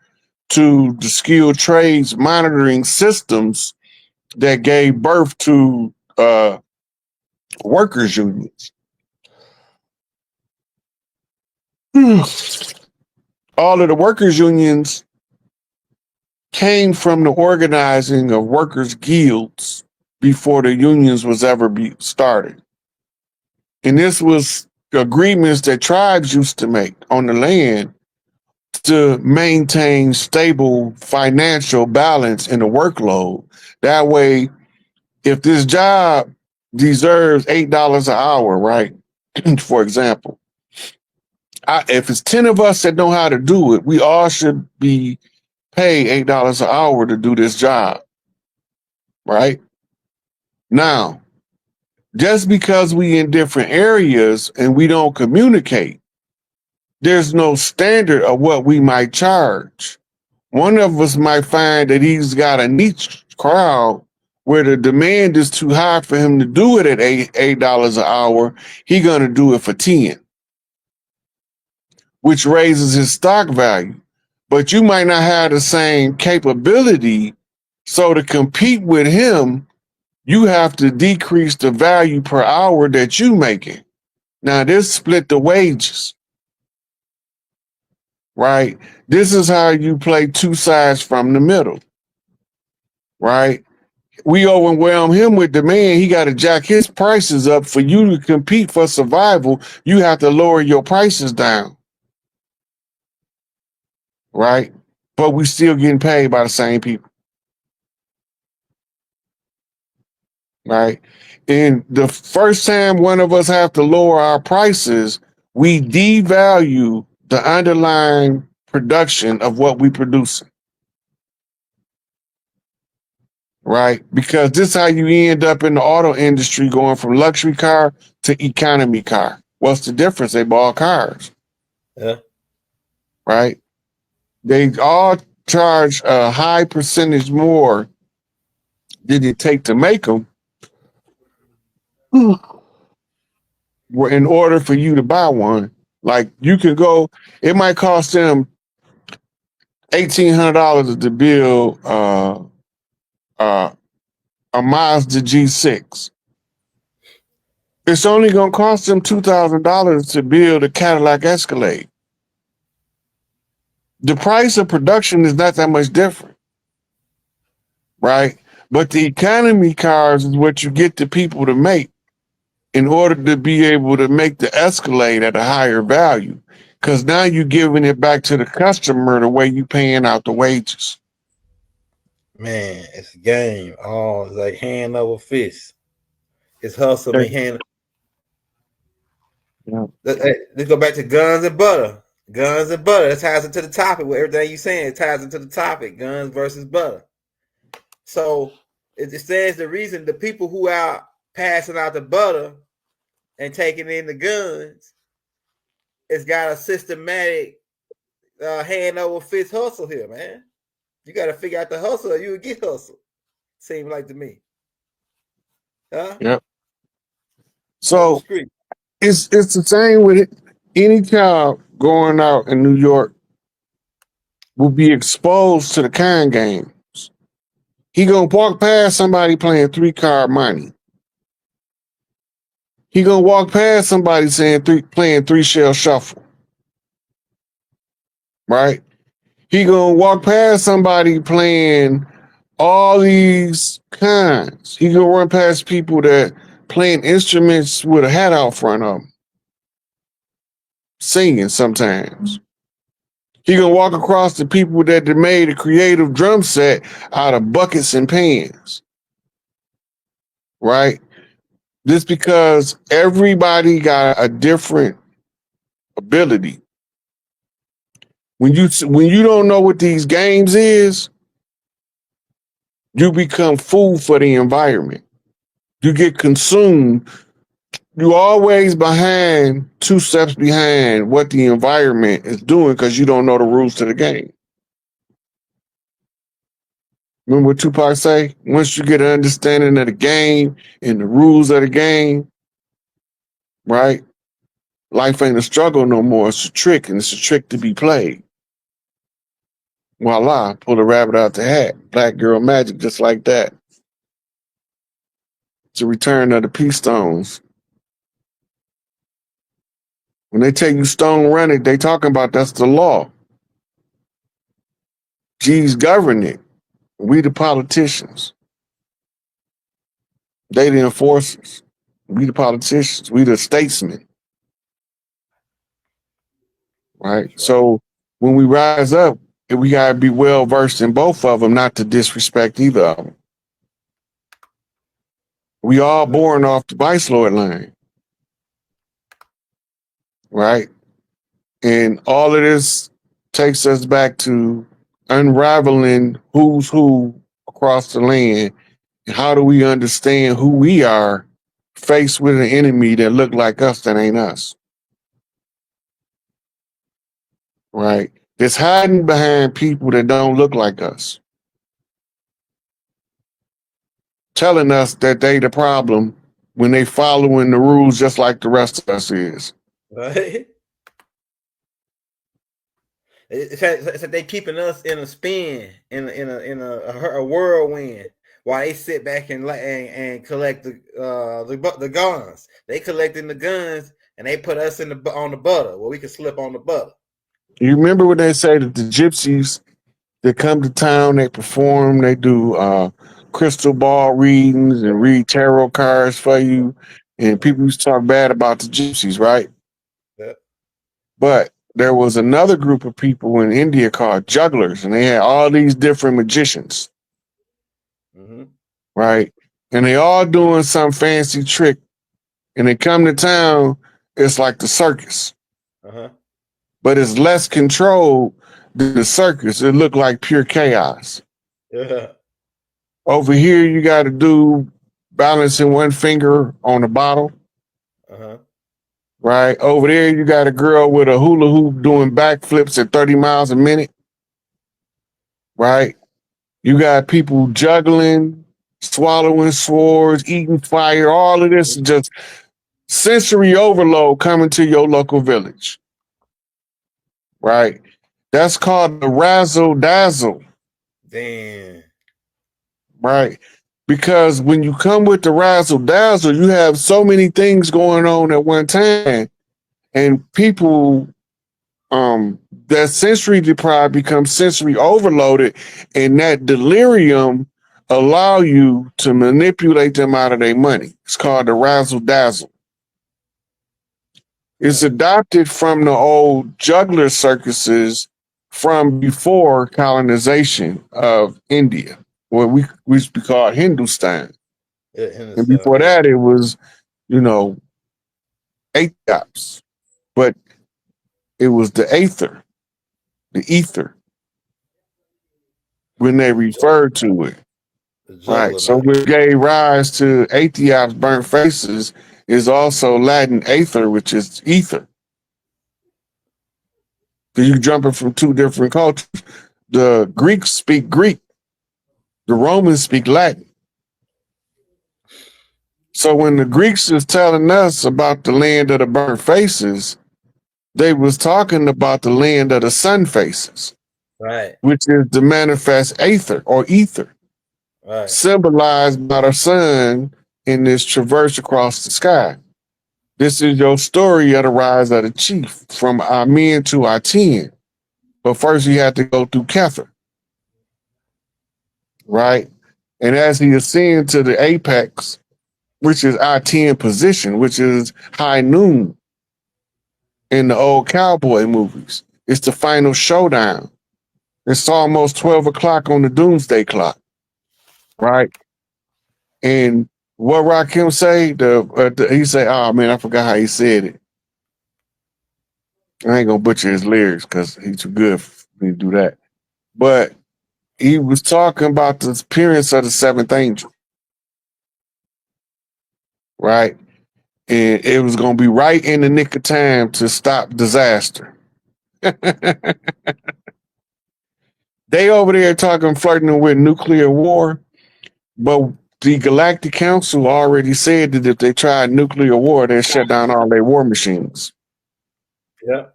to the skilled trades monitoring systems that gave birth to workers' unions. All of the workers' unions came from the organizing of workers' guilds before the unions was ever started. And this was agreements that tribes used to make on the land to maintain stable financial balance in the workload. That way, if this job deserves $8 an hour, right? For example, if it's 10 of us that know how to do it, we all should be paid $8 an hour to do this job, right? Now, just because we in different areas and we don't communicate, there's no standard of what we might charge. One of us might find that he's got a niche crowd where the demand is too high for him to do it at $8 an hour. He's gonna do it for 10, which raises his stock value. But you might not have the same capability. So to compete with him, you have to decrease the value per hour that you making. Now this split the wages, right? This is how you play two sides from the middle, right? We overwhelm him with demand. He got to jack his prices up. For you to compete for survival, you have to lower your prices down, right? But we still getting paid by the same people, right? And the first time one of us have to lower our prices, we devalue the underlying production of what we produce, right? Because this is how you end up in the auto industry going from luxury car to economy car. What's the difference? They bought cars. Yeah. Right? They all charge a high percentage more than it take to make them in order for you to buy one. Like you can go, it might cost them $1,800 to build a Mazda G6. It's only going to cost them $2,000 to build a Cadillac Escalade. The price of production is not that much different, right? But the economy cars is what you get the people to make in order to be able to make the Escalade at a higher value. Because now you're giving it back to the customer the way you paying out the wages. Man, it's a game. Oh, it's like hand over fist. It's hustle, man. Hand. Yeah. Let's go back to guns and butter. Guns and butter. That ties into the topic with everything you're saying. It ties into the topic. Guns versus butter. So it stands the reason the people who are passing out the butter and taking in the guns, it's got a systematic hand over fist hustle here, man. You got to figure out the hustle or you would get hustled. Seems like to me. Huh? Yep. So Street. it's the same with it. Any child going out in New York will be exposed to the kind games. He gonna walk past somebody playing 3-card money. He gonna walk past somebody playing 3-shell shuffle. Right? He gonna walk past somebody playing all these kinds. He gonna run past people that playing instruments with a hat out front of them, singing sometimes. He gonna walk across the people that made a creative drum set out of buckets and pans, right? Just because everybody got a different ability. When you don't know what these games is, you become food for the environment. You get consumed. You always behind 2 steps behind what the environment is doing because you don't know the rules to the game. Remember what Tupac say? Once you get an understanding of the game and the rules of the game, right? Life ain't a struggle no more. It's a trick, and it's a trick to be played. Voila, pull a rabbit out the hat. Black girl magic, just like that. It's a return of the peace stones. When they tell you stone run it, they talking about that's the law. G's govern it. We the politicians. They the enforcers. We the politicians. We the statesmen. Right? So when we rise up, we gotta be well versed in both of them, not to disrespect either of them. We all born off the Vice Lord line. Right? And all of this takes us back to unraveling who's who across the land. And how do we understand who we are faced with an enemy that look like us that ain't us? Right? It's hiding behind people that don't look like us, telling us that they the problem when they following the rules just like the rest of us is. Right? It's like they keeping us in a spin, in a whirlwind, while they sit back and collect the guns. They collecting the guns and they put us on the butter where we can slip on the butter. You remember when they say that the gypsies that come to town, they perform, they do crystal ball readings and read tarot cards for you, and people used to talk bad about the gypsies, right? Yeah. But there was another group of people in India called jugglers, and they had all these different magicians, right? And they all doing some fancy trick, and they come to town, it's like the circus. But it's less controlled than the circus. It looked like pure chaos. Yeah. Over here, you got to do balancing one finger on the bottle. Right? Over there, you got a girl with a hula hoop doing backflips at 30 miles a minute. Right? You got people juggling, swallowing swords, eating fire. All of this is just sensory overload coming to your local village. Right? That's called the razzle dazzle. Damn. Right? Because when you come with the razzle dazzle, you have so many things going on at one time, and people that sensory deprived become sensory overloaded, and that delirium allow you to manipulate them out of their money. It's called the razzle dazzle. It's adopted from the old juggler circuses from before colonization of India, what we used to be called Hindustan. And before that, it was, you know, Aethiops, but it was the ether, when they referred to it. Right. So what gave rise to Aethiops, burnt faces, is also Latin aether, which is ether. So you're jumping from two different cultures. The Greeks speak Greek. The Romans speak Latin. So when the Greeks is telling us about the land of the burnt faces, they was talking about the land of the sun faces, right? Which is the manifest aether or ether, right? Symbolized by the sun in this traverse across the sky. This is your story of the rise of the chief from Amen to Aten. But first, you had to go through Kether, right? And as he ascends to the apex, which is Aten position, which is high noon in the old cowboy movies, it's the final showdown. It's almost 12 o'clock on the doomsday clock, right? And what Rakim say? He say, "Oh man, I forgot how he said it. I ain't gonna butcher his lyrics because he's too good for me to do that." But he was talking about the appearance of the seventh angel, right? And it was gonna be right in the nick of time to stop disaster. They over there talking, flirting with nuclear war, but the Galactic Council already said that if they tried nuclear war, they'd shut down all their war machines. Yeah.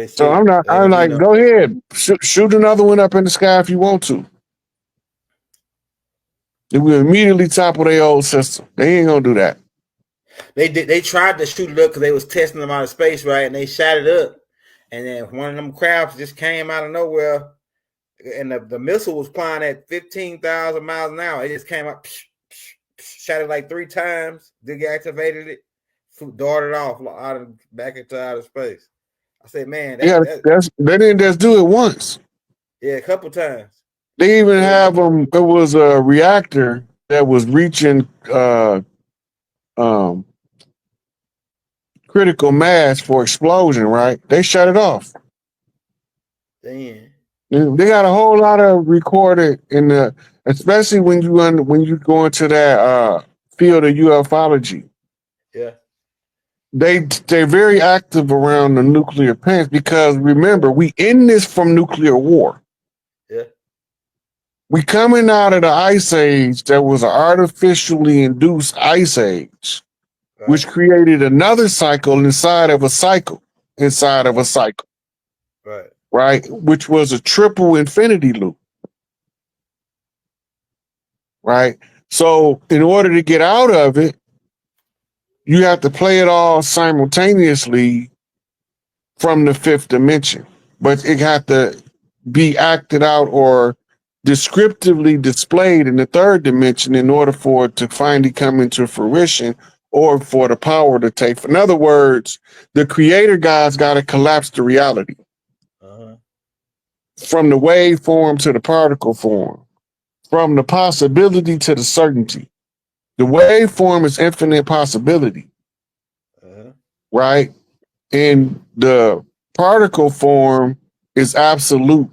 So I'm like, go ahead, shoot another one up in the sky if you want to. It will immediately topple their old system. They ain't gonna do that. They tried to shoot it up because they was testing them out of space, right? And they shot it up, and then one of them crafts just came out of nowhere, and the missile was flying at 15,000 miles an hour. It just came up, shot it like 3 times, deactivated it, darted off back into outer space. I said, man, they didn't just do it once. Yeah, a couple times. They even have them. It was a reactor that was reaching critical mass for explosion. Right? They shut it off. Damn. They got a whole lot of recorded in the, especially when you go into that field of ufology. Yeah. They're very active around the nuclear plants because remember, we in this from nuclear war. Yeah. We coming out of the ice age that was an artificially induced ice age, right, which created another cycle inside of a cycle, right? Which was a triple infinity loop, right? So in order to get out of it, you have to play it all simultaneously from the fifth dimension, but it had to be acted out or descriptively displayed in the third dimension in order for it to finally come into fruition or for the power to take. In other words, the creator God's got to collapse the reality from the wave form to the particle form, from the possibility to the certainty. The wave form is infinite possibility, right? And the particle form is absolute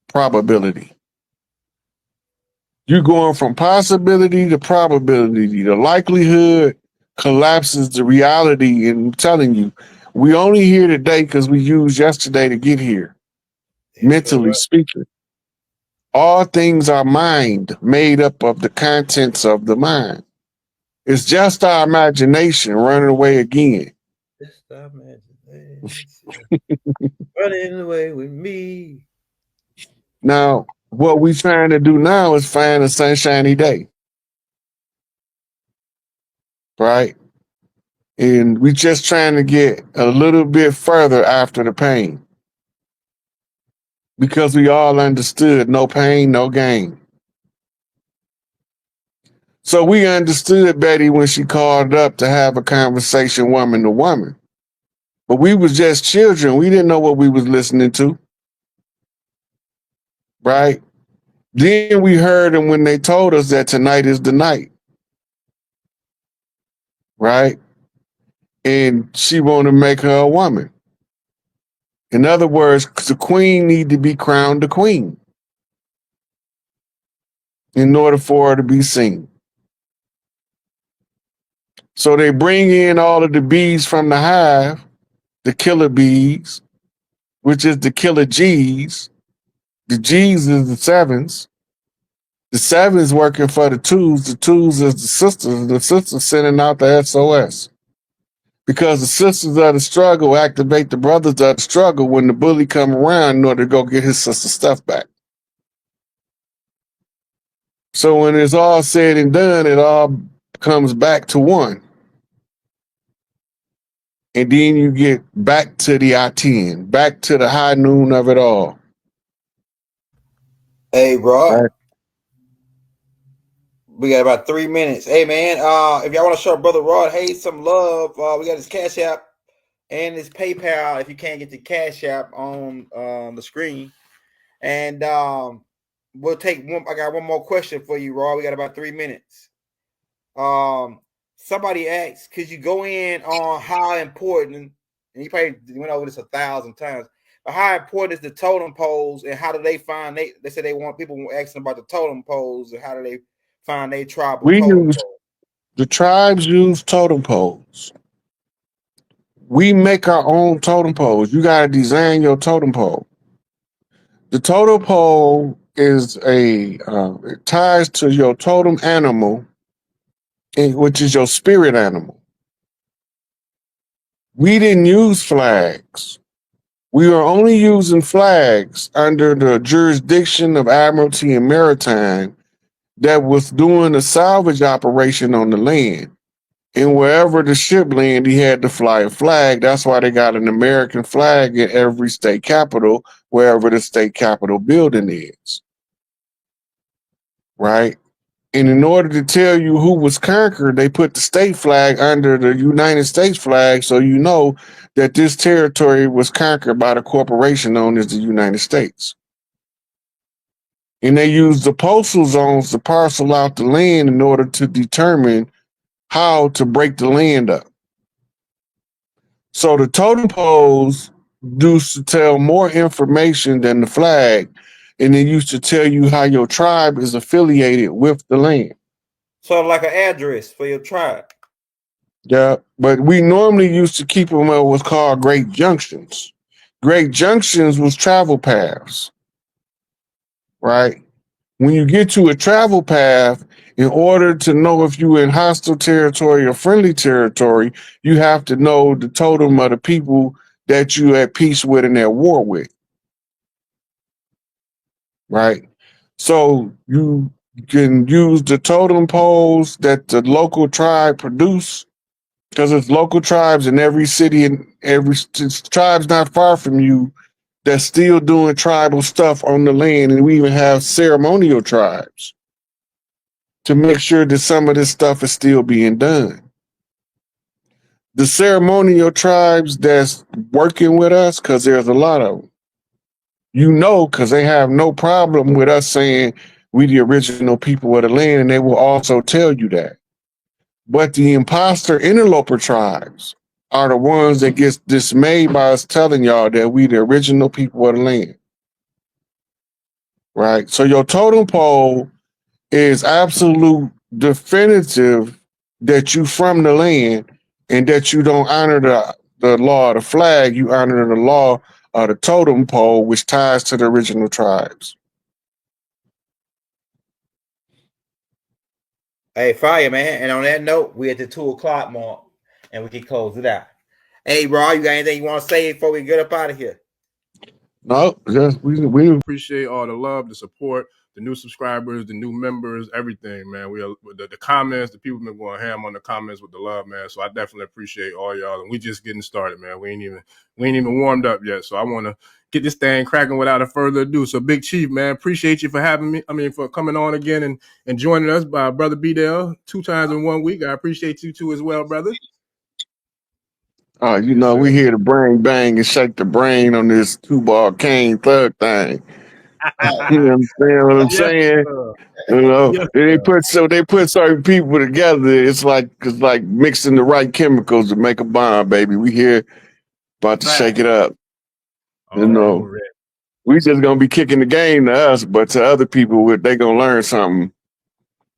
probability. You're going from possibility to probability. The likelihood collapses the reality. And I'm telling you, we only here today because we used yesterday to get here, mentally speaking. All things are mind, made up of the contents of the mind. It's just our imagination running away again. Just our imagination running away with me. Now, what we're trying to do now is find a sunshiny day. right? And we just trying to get a little bit further after the pain. Because we all understood no pain, no gain. So we understood Betty when she called up to have a conversation woman to woman. But we was just children. We didn't know what we was listening to. Right? Then we heard them when they told us that tonight is the night. Right? And she wanted to make her a woman. In other words, the queen need to be crowned the queen in order for her to be seen. So they bring in all of the bees from the hive, the killer bees, which is the killer G's. The G's is the sevens. The sevens working for the twos. The twos is the sisters. The sisters sending out the SOS. Because the sisters of the struggle activate the brothers of the struggle when the bully come around in order to go get his sister's stuff back. So when it's all said and done, it all comes back to one. And then you get back to the I-10, back to the high noon of it all. Hey, bro. Right. We got about 3 minutes. Hey, man, if y'all want to show Brother Rod Hayes some love, we got his Cash App and his PayPal if you can't get the Cash App on the screen. And we'll take one. I got one more question for you, Rod. We got about 3 minutes. Somebody asked, could you go in on how important, and you probably went over this 1,000 times, but how important is the totem poles and how do they find, they said they want people asking about the totem poles and how do they find their tribal totem poles? The tribes use totem poles. We make our own totem poles. You got to design your totem pole. The totem pole is it ties to your totem animal, which is your spirit animal. We didn't use flags. We were only using flags under the jurisdiction of Admiralty and Maritime that was doing a salvage operation on the land. And wherever the ship landed, he had to fly a flag. That's why they got an American flag in every state capital, wherever the state capitol building is. Right? And in order to tell you who was conquered, they put the state flag under the United States flag so you know that this territory was conquered by the corporation known as the United States. And they used the postal zones to parcel out the land in order to determine how to break the land up. So the totem poles used to tell more information than the flag, and it used to tell you how your tribe is affiliated with the land. Sort of like an address for your tribe. Yeah, but we normally used to keep them at what's called great junctions. Great junctions was travel paths, right? When you get to a travel path, in order to know if you're in hostile territory or friendly territory, you have to know the totem of the people that you're at peace with and at war with. Right? So you can use the totem poles that the local tribe produce, because it's local tribes in every city and every tribes not far from you that's still doing tribal stuff on the land. And we even have ceremonial tribes to make sure that some of this stuff is still being done. The ceremonial tribes that's working with us, because there's a lot of them, because they have no problem with us saying we the original people of the land, and they will also tell you that. But the imposter interloper tribes are the ones that gets dismayed by us telling y'all that we the original people of the land. Right? So your totem pole is absolute definitive that you from the land and that you don't honor the law of the flag, you honor the law of the totem pole, which ties to the original tribes. Hey, fire, man. And on that note, we're at the 2:00 mark and we can close it out. Hey, Rob, you got anything you want to say before we get up out of here? No, just we appreciate all the love, the support. new subscribers, the new members, everything, man. We are the comments, the people been going ham on the comments with the love, man. So I definitely appreciate all y'all, and we just getting started, man. We ain't even warmed up yet. So I want to get this thing cracking without a further ado. So Big Chief, man, appreciate you for having me. I mean, for coming on again and joining us by Brother B-Dale 2 times in 1 week. I appreciate you too as well, brother. You know, we here to bang bang and shake the brain on this 2-ball cane thug thing. You understand what I'm saying? You know, they put certain people together. It's like mixing the right chemicals to make a bond, baby. We here about to shake it up. You know, we just gonna be kicking the game to us, but to other people, they gonna learn something.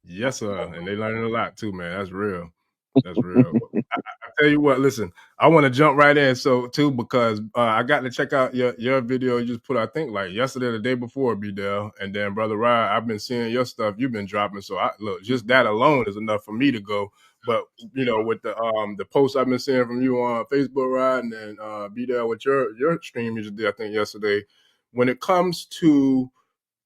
Yes, sir, and they learning a lot too, man. That's real. That's real. I tell you what, listen, I want to jump right in, because I got to check out your video you just put, I think, like yesterday or the day before, B-Dale, and then Brother Ryan, I've been seeing your stuff you've been dropping, so look, just that alone is enough for me to go. But you know, with the posts I've been seeing from you on Facebook, Ryan, and then B-Dale with your stream you just did, I think yesterday, when it comes to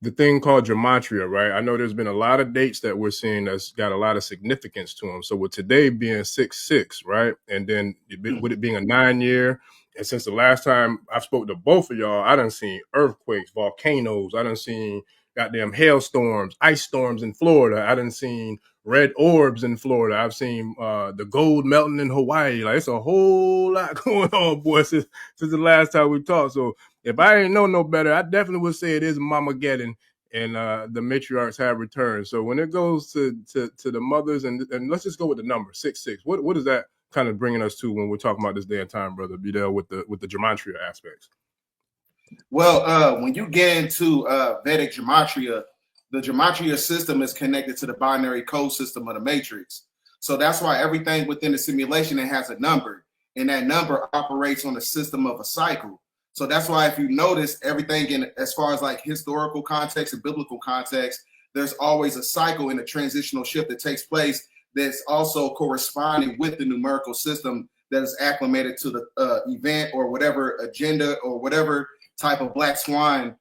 the thing called gematria, right? I know there's been a lot of dates that we're seeing that's got a lot of significance to them. So with today being 6/6, right? And then with it being a 9-year, and since the last time I spoke to both of y'all, I done seen earthquakes, volcanoes, I done seen goddamn hailstorms, ice storms in Florida, I done seen red orbs in Florida, I've seen the gold melting in Hawaii. Like, it's a whole lot going on, boy, since the last time we talked. So if I ain't know no better, I definitely would say it is Mamageddon, and the matriarchs have returned. So when it goes to the mothers, and let's just go with the number 6/6. What is that kind of bringing us to when we're talking about this day and time, brother B-Dale, with the gematria aspects? Well, when you get into Vedic gematria, the gematria system is connected to the binary code system of the matrix. So that's why everything within the simulation, it has a number, and that number operates on the system of a cycle. So that's why if you notice everything in as far as like historical context and biblical context, there's always a cycle and a transitional shift that takes place that's also corresponding with the numerical system that is acclimated to the event or whatever agenda or whatever type of black swan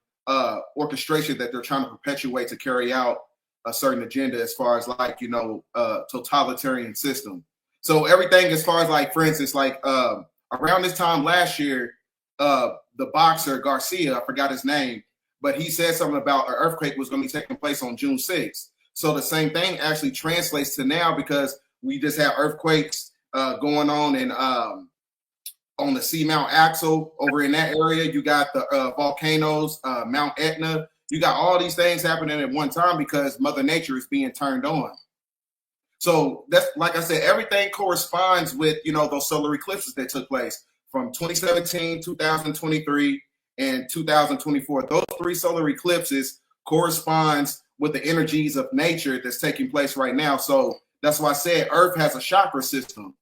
orchestration that they're trying to perpetuate to carry out a certain agenda as far as like, you know, totalitarian system. So everything as far as like, for instance, like around this time last year, the boxer Garcia, I forgot his name, but he said something about an earthquake was going to be taking place on June 6th. So the same thing actually translates to now, because we just have earthquakes going on in on the Seamount Axle over in that area. You got the volcanoes, Mount Etna. You got all these things happening at one time because Mother Nature is being turned on. So that's, like I said, everything corresponds with, you know, those solar eclipses that took place from 2017, 2023, and 2024. Those 3 solar eclipses corresponds with the energies of nature that's taking place right now. So that's why I said Earth has a chakra system.